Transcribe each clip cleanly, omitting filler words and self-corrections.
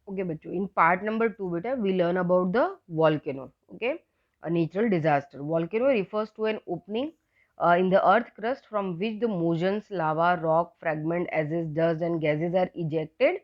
Okay बच्चों, in part number 2 बेटा we learn about the volcano. Okay, a natural disaster. Volcano refers to an opening in the earth crust from which the motions, lava, rock, fragment, ashes, dust and gases are ejected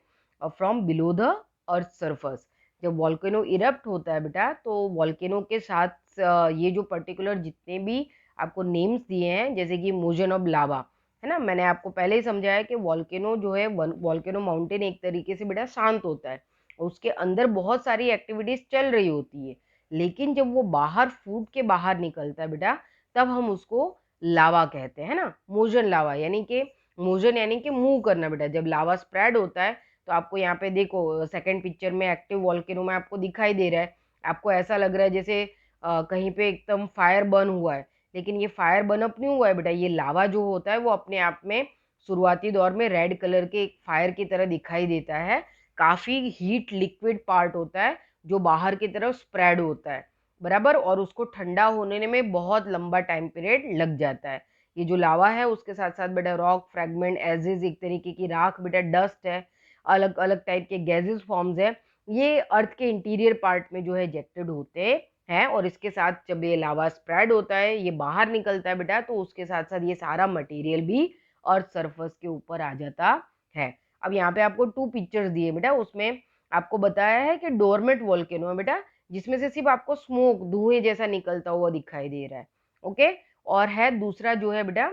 from below the earth surface. जब volcano erupt होता है बेटा, तो volcano के साथ ये जो particular जितने भी आपको नेम्स दिए हैं, जैसे कि मोशन ऑफ लावा, है ना, मैंने आपको पहले ही समझाया कि वॉल्केनो जो है, वॉल्केनो माउंटेन एक तरीके से बेटा शांत होता है, उसके अंदर बहुत सारी एक्टिविटीज चल रही होती है, लेकिन जब वो बाहर फूट के बाहर निकलता है बेटा, तब हम उसको लावा कहते हैं ना, मोशन लावा, यानी कि मोशन यानी कि मूव करना बेटा. जब लावा स्प्रेड होता है, तो आपको यहाँ पे देखो सेकंड पिक्चर में एक्टिव वॉल्केनो में आपको दिखाई दे रहा है, आपको ऐसा लग रहा है जैसे कहीं पे एकदम फायर बर्न हुआ है, लेकिन ये फायर बर्न अप नहीं हुआ है बेटा. ये लावा जो होता है वो अपने आप में शुरुआती दौर में रेड कलर के एक फायर की तरह दिखाई देता है, काफी हीट लिक्विड पार्ट होता है जो बाहर की तरफ स्प्रेड होता है, बराबर, और उसको ठंडा होने में बहुत लंबा टाइम पीरियड लग जाता है. ये जो लावा है उसके साथ साथ बेटा रॉक, फ्रेगमेंट, एजेस, एक तरीके की राख बेटा, डस्ट है, अलग अलग टाइप के गैसेस फॉर्म्स है, ये अर्थ के इंटीरियर पार्ट में जो है इजेक्टेड होते हैं. और इसके साथ जब ये लावा स्प्रेड होता है, ये बाहर निकलता है बेटा, तो उसके साथ साथ ये सारा मटेरियल भी अर्थ सरफेस के ऊपर आ जाता है. अब यहाँ पे आपको 2 पिक्चर्स दिए बेटा, उसमें आपको बताया है कि डोरमेट वॉल्केनो है बेटा, जिसमें से सिर्फ आपको स्मोक, धुएं जैसा निकलता हुआ दिखाई दे रहा है. ओके, और है दूसरा जो है बेटा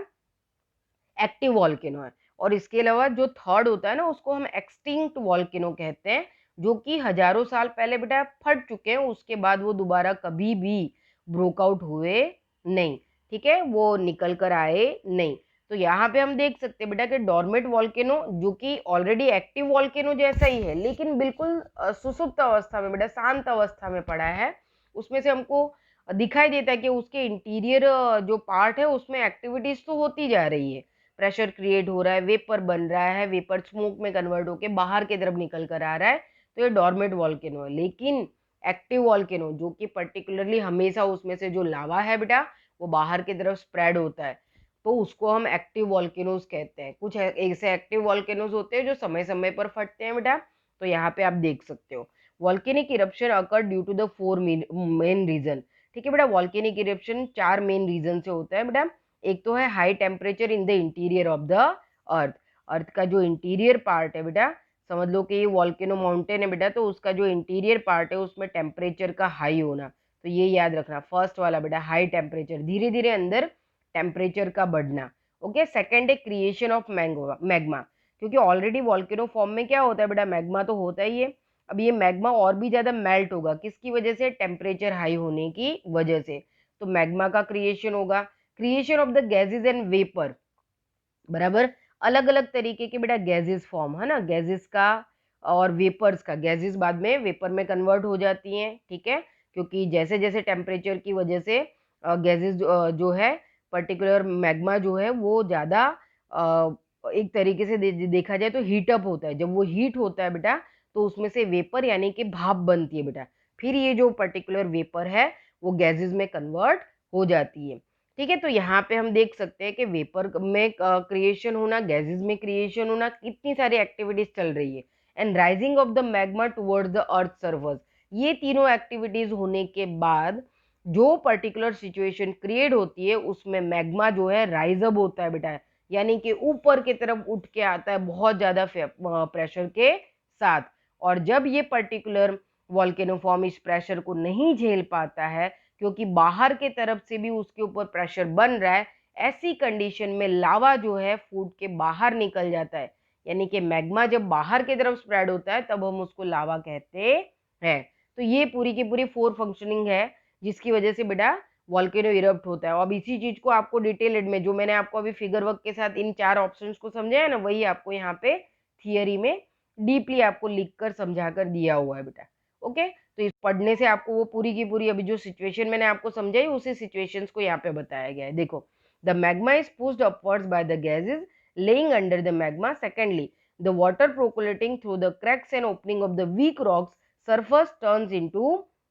एक्टिव वॉल्केनो है, और इसके अलावा जो थर्ड होता है ना, उसको हम एक्सटिंक्ट वॉल्केनो कहते हैं, जो कि हजारों साल पहले बेटा फट चुके हैं, उसके बाद वो दोबारा कभी भी ब्रोकआउट हुए नहीं. ठीक है, वो निकल कर आए नहीं. तो यहाँ पे हम देख सकते हैं बेटा कि डॉर्मेट वॉल्केनो जो कि ऑलरेडी एक्टिव वॉल्केनो जैसा ही है, लेकिन बिल्कुल सुसुप्त अवस्था में बेटा, शांत अवस्था में पड़ा है, उसमें से हमको दिखाई देता है कि उसके इंटीरियर जो पार्ट है उसमें एक्टिविटीज तो होती जा रही है, प्रेशर क्रिएट हो रहा है, वेपर बन रहा है, वेपर स्मोक में कन्वर्ट होके बाहर की तरफ निकल कर आ रहा है, तो ये डॉर्मेट वॉल्केनो है. लेकिन एक्टिव वॉल्केनो जो कि पर्टिकुलरली हमेशा उसमें से जो लावा है बेटा वो बाहर की तरफ स्प्रेड होता है, तो उसको हम एक्टिव वॉल्केनोज कहते हैं. कुछ ऐसे एक्टिव वॉल्केनोज होते हैं जो समय समय पर फटते हैं बेटा, तो यहाँ पे आप देख सकते हो volcanic eruption occur due to the 4 main reason. ठीक है बेटा, वॉल्केनिक इरप्शन 4 मेन रीजन से होता है बेटा. एक तो है high temperature in the interior of the earth. Earth का जो इंटीरियर पार्ट है बेटा, समझ लो कि ये वॉल्केनो माउंटेन है बेटा, तो उसका जो इंटीरियर पार्ट है उसमें टेम्परेचर का हाई होना, तो ये याद रखना. फर्स्ट वाला बेटा हाई टेम्परेचर, धीरे धीरे अंदर टेम्परेचर का बढ़ना. ओके, सेकंड है क्रिएशन ऑफ मैग्मा, क्योंकि ऑलरेडी वॉल्केनो फॉर्म में क्या होता है बेटा, मैग्मा तो होता ही है. अब ये मैग्मा और भी ज्यादा मेल्ट होगा, किसकी वजह से, टेम्परेचर हाई होने की वजह से, तो मैग्मा का क्रिएशन होगा. Creation of the gases and vapour, बराबर, अलग अलग तरीके के बेटा गैसेस फॉर्म है ना, गैसेस का और वेपर्स का. गैसेस बाद में वेपर में कन्वर्ट हो जाती हैं, ठीक है, क्योंकि जैसे जैसे टेम्परेचर की वजह से गैसेस जो है, पर्टिकुलर मैग्मा जो है वो ज़्यादा एक तरीके से देखा जाए तो हीट अप होता है. जब वो हीट होता है बेटा, तो उसमें से वेपर यानी कि भाप बनती है बेटा, फिर ये जो पर्टिकुलर वेपर है वो गैसेस में कन्वर्ट हो जाती है. ठीक है, तो यहाँ पे हम देख सकते हैं कि वेपर में क्रिएशन होना, गैसेस में क्रिएशन होना, कितनी सारी एक्टिविटीज चल रही है. And rising of the magma towards the earth surface, ये तीनों एक्टिविटीज होने के बाद जो पर्टिकुलर सिचुएशन क्रिएट होती है उसमें मैग्मा जो है राइज अप होता है बेटा, यानी कि ऊपर की तरफ उठ के आता है बहुत ज्यादा प्रेशर के साथ. और जब ये पर्टिकुलर वॉल्केनो फॉर्म इस प्रेशर को नहीं झेल पाता है, क्योंकि बाहर के तरफ से भी उसके ऊपर प्रेशर बन रहा है, ऐसी कंडीशन में लावा जो है फूट के बाहर निकल जाता है, यानी कि मैग्मा जब बाहर की तरफ स्प्रेड होता है तब हम उसको लावा कहते हैं. तो ये पूरी की पूरी 4 फंक्शनिंग है जिसकी वजह से बेटा वॉल्केनो इरप्ट होता है. अब इसी चीज को आपको डिटेल्ड में, जो मैंने आपको अभी फिगर वर्क के साथ इन 4 ऑप्शंस को समझाया ना, वही आपको यहाँ पे थियरी में डीपली आपको लिख कर समझा कर दिया हुआ है बेटा. ओके, तो इस पढ़ने से आपको वो पूरी की पूरी अभी जो सिचुएशन मैंने आपको समझाई उसी सिचुएशंस को यहाँ पे बताया गया है. देखो, the magma is pushed upwards by the gases laying under the magma. Secondly, the water percolating through the cracks and opening of the weak rocks surface turns into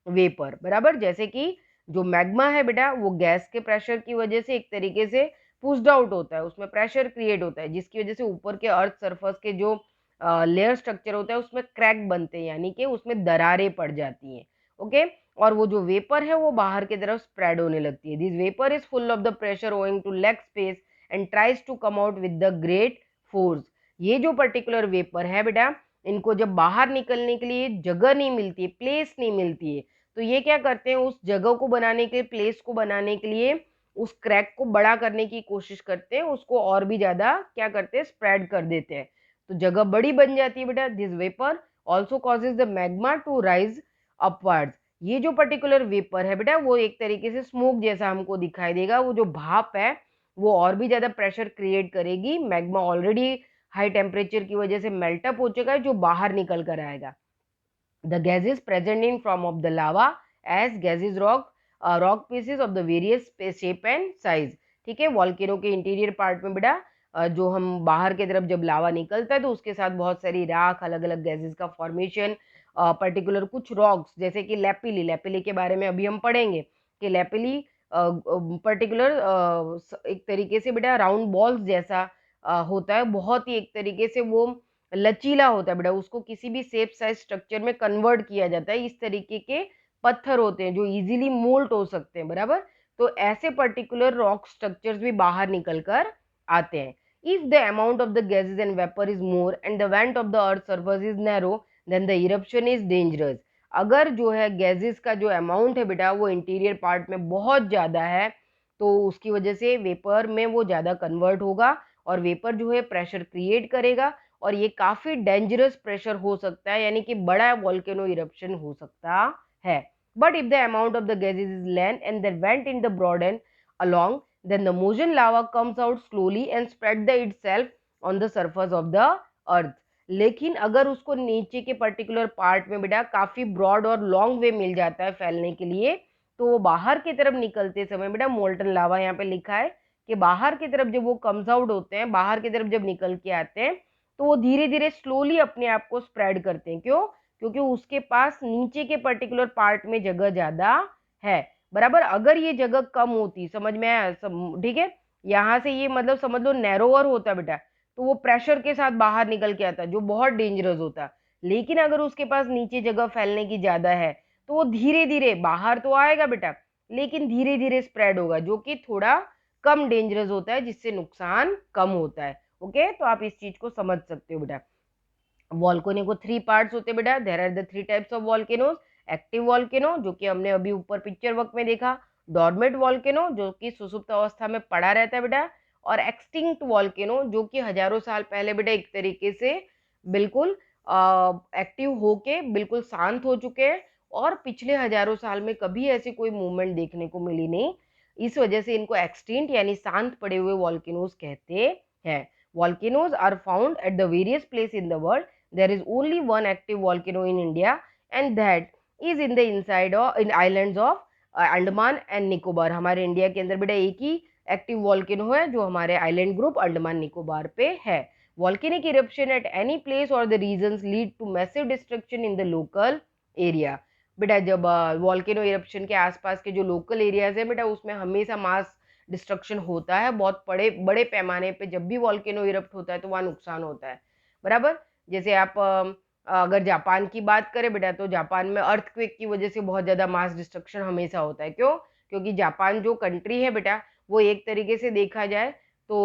vapor. बराबर, जैसे कि जो मैग्मा है बेटा वो गैस के pressure की वजह से एक तरीके से पुश्ड आउट होता है, उसमें प्रेशर क्रिएट होता है, जिसकी वजह से ऊपर के अर्थ सरफेस के जो लेयर स्ट्रक्चर होता है उसमें क्रैक बनते हैं, यानी कि उसमें दरारें पड़ जाती हैं। ओके, और वो जो वेपर है वो बाहर की तरफ स्प्रेड होने लगती है। This vapour is full of the pressure owing to lack space and tries to come out with the great force. ये जो पर्टिकुलर वेपर है बेटा, इनको जब बाहर निकलने के लिए जगह नहीं मिलती है, प्लेस नहीं मिलती है, तो ये क्या करते हैं, उस जगह को बनाने के, प्लेस को बनाने के लिए उस क्रैक को बड़ा करने की कोशिश करते हैं, उसको और भी ज्यादा क्या करते हैं, स्प्रेड कर देते हैं, तो जगह बड़ी बन जाती है बेटा। This vapour also causes the magma to rise upwards. ये जो पर्टिकुलर वेपर है बेटा, वो एक तरीके से स्मोक जैसा हमको दिखाई देगा। वो जो भाप है वो और भी ज्यादा प्रेशर क्रिएट करेगी। मैग्मा ऑलरेडी हाई टेम्परेचर की वजह से मेल्टअप हो चुका है, जो बाहर निकल कर आएगा। The gases present in form of the lava as gases rock pieces of the various shape and size। ठीक है, वॉल्केनो के इंटीरियर पार्ट में बेटा जो हम बाहर की तरफ जब लावा निकलता है तो उसके साथ बहुत सारी राख, अलग अलग गैसेस का फॉर्मेशन, पर्टिकुलर कुछ रॉक्स जैसे कि लेपिली, लेपिली के बारे में अभी हम पढ़ेंगे कि लेपिली पर्टिकुलर एक तरीके से बेटा राउंड बॉल्स जैसा होता है, बहुत ही एक तरीके से वो लचीला होता है बेटा, उसको किसी भी शेप साइज स्ट्रक्चर में कन्वर्ट किया जाता है। इस तरीके के पत्थर होते हैं जो इजीली मोल्ट हो सकते हैं, बराबर। तो ऐसे पर्टिकुलर रॉक स्ट्रक्चर्स भी बाहर निकल कर आते हैं। If the amount of the gases and vapour is more and the vent of the earth surface is narrow then the eruption is dangerous. अगर जो है गैसेस का जो अमाउंट है बेटा वो इंटीरियर पार्ट में बहुत ज्यादा है, तो उसकी वजह से वेपर में वो ज्यादा कन्वर्ट होगा और वेपर जो है प्रेशर क्रिएट करेगा, और ये काफी डेंजरस प्रेशर हो सकता है, यानी कि बड़ा वॉल्केनो इरप्शन हो सकता है। But if the amount of the gases is lean and the vent in the broaden along, then the Mojang lava comes out slowly and spread the itself on the surface of the earth। लेकिन अगर उसको नीचे के particular part में बेटा काफी broad और long way मिल जाता है फैलने के लिए, तो वो बाहर की तरफ निकलते समय बेटा मोल्टन लावा यहाँ पे लिखा है कि बाहर की तरफ जब वो कम्स आउट होते हैं, बाहर की तरफ जब निकल के आते हैं, तो वो धीरे धीरे स्लोली अपने आप को स्प्रेड करते हैं। क्यों? क्योंकि उसके पास नीचे के पर्टिकुलर पार्ट में जगह ज्यादा है, बराबर। अगर ये जगह कम होती, समझ में आया ठीक है, यहाँ से ये मतलब समझ लो नैरोवर होता बेटा, तो वो प्रेशर के साथ बाहर निकल के आता जो बहुत डेंजरस होता। लेकिन अगर उसके पास नीचे जगह फैलने की ज्यादा है, तो वो धीरे धीरे बाहर तो आएगा बेटा, लेकिन धीरे धीरे स्प्रेड होगा, जो कि थोड़ा कम डेंजरस होता है, जिससे नुकसान कम होता है। ओके, तो आप इस चीज को समझ सकते हो बेटा। वॉल्केनो को 3 पार्ट्स होते हैं बेटा। There are the 3 types of volcanoes. Active volcano जो कि हमने अभी ऊपर पिक्चर वर्क में देखा, डॉर्मेंट वॉल्केनो जो कि सुसुप्त अवस्था में पड़ा रहता है बेटा, और एक्सटिंक्ट वॉल्केनो जो कि हजारों साल पहले बेटा एक तरीके से बिल्कुल एक्टिव होके बिल्कुल शांत हो चुके हैं, और पिछले हजारों साल में कभी ऐसी कोई मूवमेंट देखने को मिली नहीं। इस वजह से इनको एक्सटिंक्ट यानी शांत पड़े हुए वॉल्केनोज कहते हैं। Volcanoes are found at the various places in the world. There is only one active volcano in India, and that is in the inside of in islands of Andaman and Nicobar. हमारे India के अंदर बेटा एक ही active volcano है जो हमारे island group Andaman Nicobar पे है। Volcanic eruption at any place और the reasons lead to massive destruction in the local area. बेटा जब वॉल्केनो इरप्शन के आसपास के जो लोकल एरियाज है बेटा, उसमें हमेशा मास डिस्ट्रक्शन होता है, बहुत बड़े बड़े पैमाने पे जब भी वॉल्केनो इरप्ट होता है तो वहाँ नुकसान होता है, बराबर। जैसे आप अगर जापान की बात करें बेटा, तो जापान में अर्थक्वेक की वजह से बहुत ज़्यादा मास डिस्ट्रक्शन हमेशा होता है। क्यों? क्योंकि जापान जो कंट्री है बेटा, वो एक तरीके से देखा जाए तो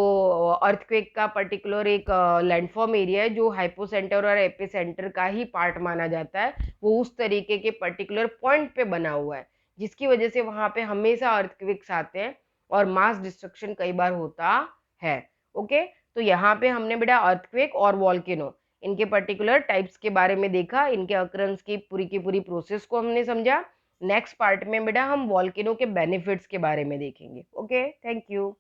अर्थक्वेक का पर्टिकुलर एक लैंडफॉर्म एरिया है जो हाइपोसेंटर और एपिसेंटर का ही पार्ट माना जाता है। वो उस तरीके के पर्टिकुलर पॉइंट पे बना हुआ है, जिसकी वजह से वहाँ पे हमेशा अर्थक्वेक्स आते हैं और मास डिस्ट्रक्शन कई बार होता है। ओके, तो यहाँ पे हमने बेटा अर्थक्वेक और वॉल्केनो इनके पर्टिकुलर टाइप्स के बारे में देखा, इनके अकरेंस की पूरी प्रोसेस को हमने समझा। नेक्स्ट पार्ट में बेटा हम वॉल्केनो के बेनिफिट्स के बारे में देखेंगे। Okay, thank you.